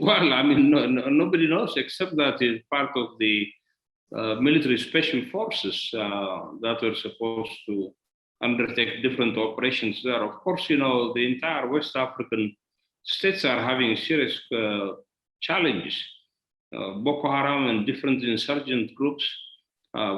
Well, I mean, nobody knows except that it's part of the military special forces that were supposed to undertake different operations there. Of course, the entire West African states are having serious challenges. Boko Haram and different insurgent groups.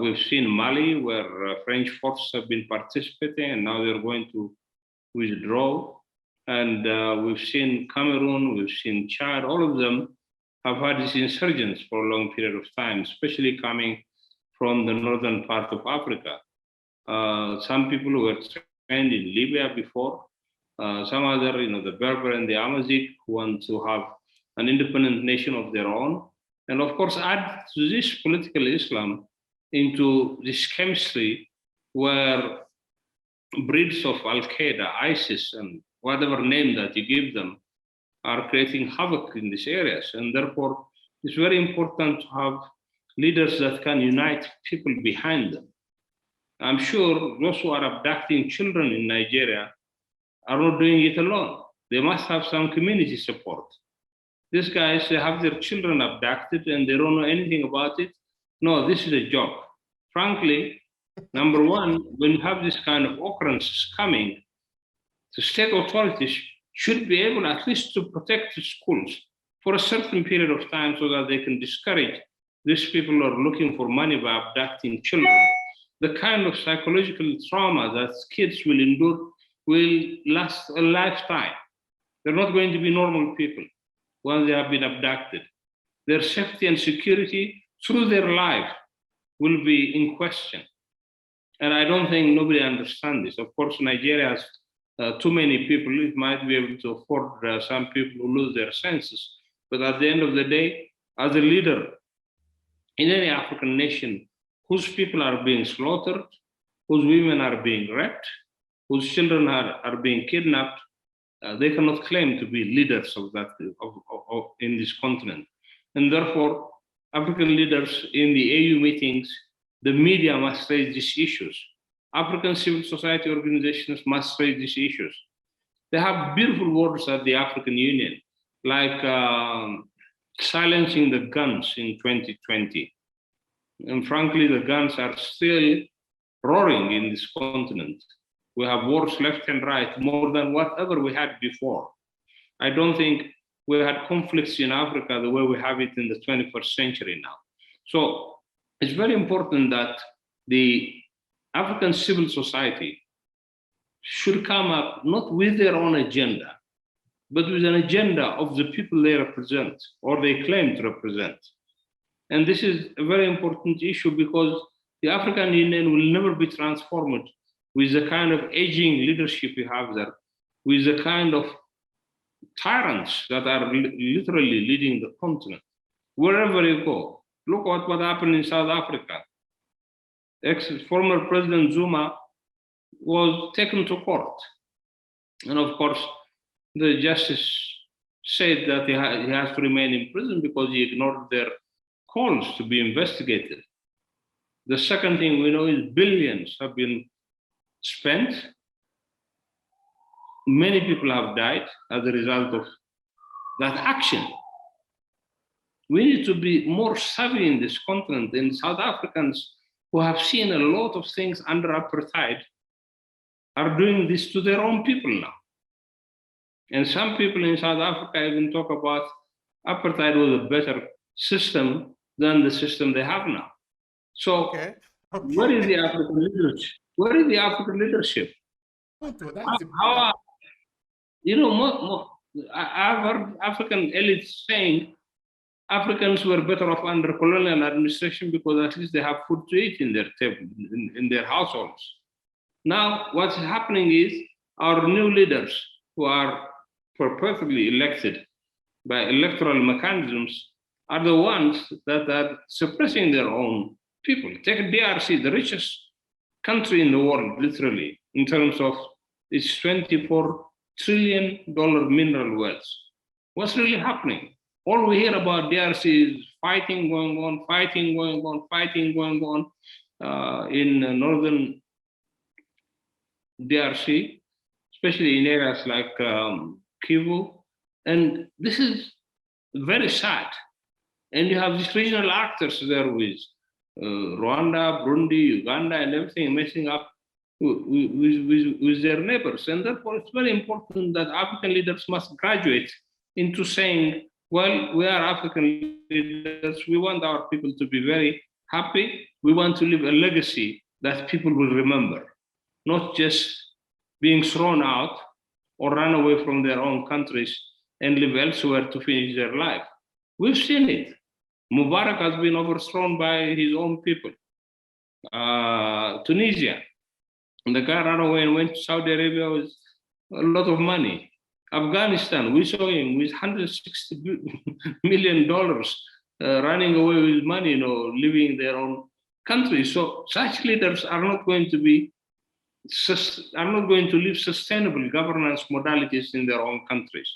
We've seen Mali, where French forces have been participating, and now they're going to withdraw. And we've seen Cameroon, we've seen Chad, all of them have had these insurgents for a long period of time, especially coming from the northern part of Africa. Some people who were trained in Libya before, some other, the Berber and the Amazigh who want to have an independent nation of their own. And of course, add to this political Islam into this chemistry where breeds of Al-Qaeda, ISIS, and whatever name that you give them are creating havoc in these areas. And therefore, it's very important to have leaders that can unite people behind them. I'm sure those who are abducting children in Nigeria are not doing it alone. They must have some community support. These guys, they have their children abducted and they don't know anything about it. No, this is a joke. Frankly, number one, when you have this kind of occurrences coming, the state authorities should be able at least to protect the schools for a certain period of time so that they can discourage these people who are looking for money by abducting children. The kind of psychological trauma that kids will endure will last a lifetime. They're not going to be normal people when they have been abducted. Their safety and security through their life will be in question. And I don't think nobody understands this. Of course, Nigeria has too many people. It might be able to afford some people who lose their senses. But at the end of the day, as a leader in any African nation whose people are being slaughtered, whose women are being raped, whose children are being kidnapped, they cannot claim to be leaders of that in this continent. And therefore, African leaders in the AU meetings, the media must raise these issues. African civil society organizations must raise these issues. They have beautiful words at the African Union, like silencing the guns in 2020. And frankly, the guns are still roaring in this continent. We have wars left and right, more than whatever we had before. I don't think we had conflicts in Africa the way we have it in the 21st century now. So it's very important that the African civil society should come up not with their own agenda, but with an agenda of the people they represent or they claim to represent. And this is a very important issue because the African Union will never be transformed with the kind of aging leadership we have there, with the kind of tyrants that are literally leading the continent. Wherever you go, look at what happened in South Africa. Former President Zuma was taken to court. And of course, the justice said that he has to remain in prison because he ignored their calls to be investigated. The second thing we know is billions have been spent. Many people have died as a result of that action. We need to be more savvy in this continent. And South Africans who have seen a lot of things under apartheid are doing this to their own people now. And some people in South Africa even talk about apartheid was a better system than the system they have now. So where is the African leadership? Where is the African leadership? I've heard African elites saying Africans were better off under colonial administration because at least they have food to eat in their table, in their households. Now, what's happening is our new leaders who are purportedly elected by electoral mechanisms are the ones that are suppressing their own people. Take DRC, the richest country in the world, literally, in terms of its $24 trillion mineral wealth. What's really happening? All we hear about DRC is fighting going on, fighting going on, fighting going on in northern DRC, especially in areas like Kivu. And this is very sad. And you have these regional actors there with Rwanda, Burundi, Uganda, and everything messing up with their neighbors. And therefore, it's very important that African leaders must graduate into saying, well, we are African leaders. We want our people to be very happy. We want to leave a legacy that people will remember, not just being thrown out or run away from their own countries and live elsewhere to finish their life. We've seen it. Mubarak has been overthrown by his own people. Tunisia, the guy ran away and went to Saudi Arabia with a lot of money. Afghanistan, we saw him with $160 million running away with money, leaving their own country. So such leaders are not going to live sustainable governance modalities in their own countries.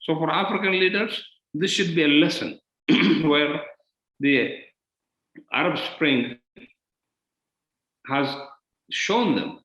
So for African leaders, this should be a lesson where the Arab Spring has shown them.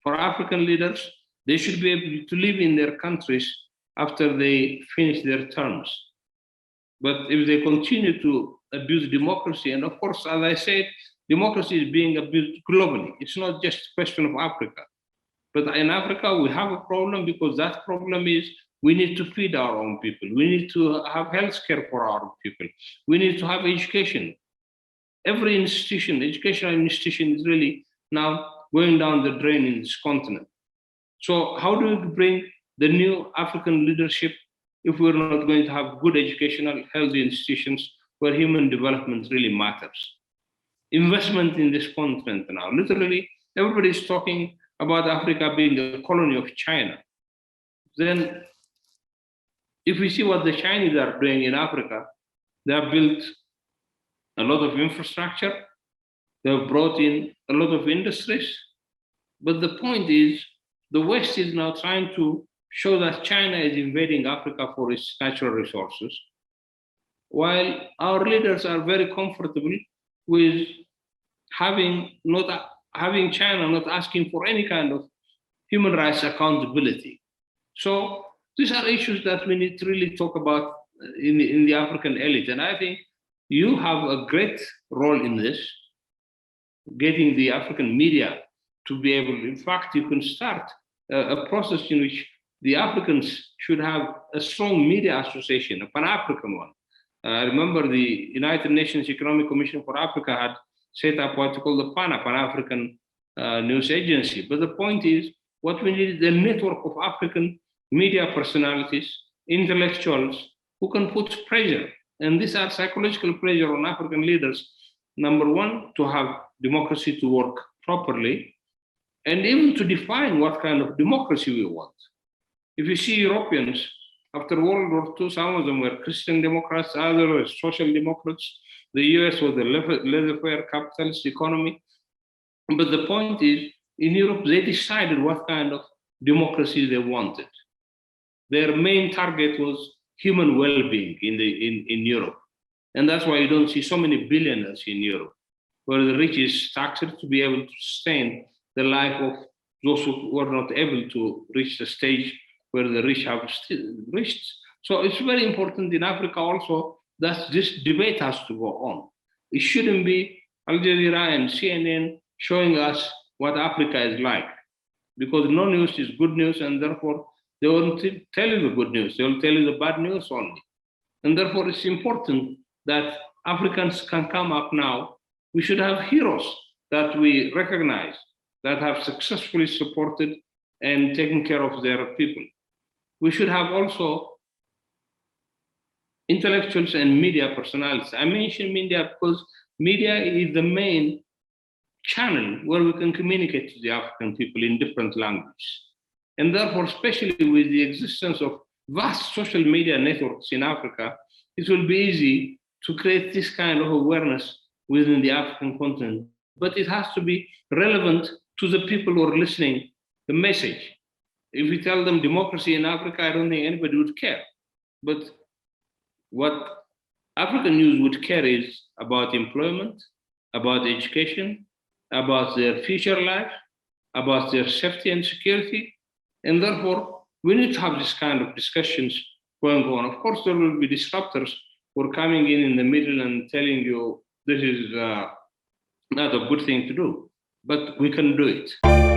For African leaders, they should be able to live in their countries after they finish their terms. But if they continue to abuse democracy, and of course, as I said, democracy is being abused globally. It's not just a question of Africa. But in Africa, we have a problem because that problem is we need to feed our own people. We need to have healthcare for our people. We need to have education. Every institution, educational institution is really now going down the drain in this continent. So how do we bring the new African leadership if we're not going to have good educational, healthy institutions where human development really matters? Investment in this continent now. Literally, everybody is talking about Africa being a colony of China. Then, if we see what the Chinese are doing in Africa, they have built a lot of infrastructure, they have brought in a lot of industries. But the point is, the West is now trying to show that China is invading Africa for its natural resources, while our leaders are very comfortable with having China not asking for any kind of human rights accountability. So these are issues that we need to really talk about in the African elite. And I think you have a great role in this, getting the African media to be able, in fact, you can start a process in which the Africans should have a strong media association, a Pan-African one. I remember the United Nations Economic Commission for Africa had set up what we call the Pan-African News Agency. But the point is, what we need is a network of African media personalities, intellectuals, who can put pressure. And these are psychological pressure on African leaders. Number one, to have democracy to work properly, and even to define what kind of democracy we want. If you see Europeans, after World War II, some of them were Christian Democrats, others were social democrats. The US was a laissez-faire capitalist economy. But the point is, in Europe, they decided what kind of democracy they wanted. Their main target was human well-being in Europe. And that's why you don't see so many billionaires in Europe, where the rich is structured to be able to sustain the life of those who were not able to reach the stage where the rich have reached. So it's very important in Africa also that this debate has to go on. It shouldn't be Al Jazeera and CNN showing us what Africa is like, because no news is good news, and therefore they won't tell you the good news, they will tell you the bad news only. And therefore it's important that Africans can come up now. We should have heroes that we recognize, that have successfully supported and taken care of their people. We should have also intellectuals and media personalities. I mention media because media is the main channel where we can communicate to the African people in different languages. And therefore, especially with the existence of vast social media networks in Africa, it will be easy to create this kind of awareness within the African continent. But it has to be relevant to the people who are listening the message. If we tell them democracy in Africa, I don't think anybody would care. But what African news would care is about employment, about education, about their future life, about their safety and security. And therefore, we need to have this kind of discussions going on. Of course, there will be disruptors who are coming in the middle and telling you this is not a good thing to do, but we can do it.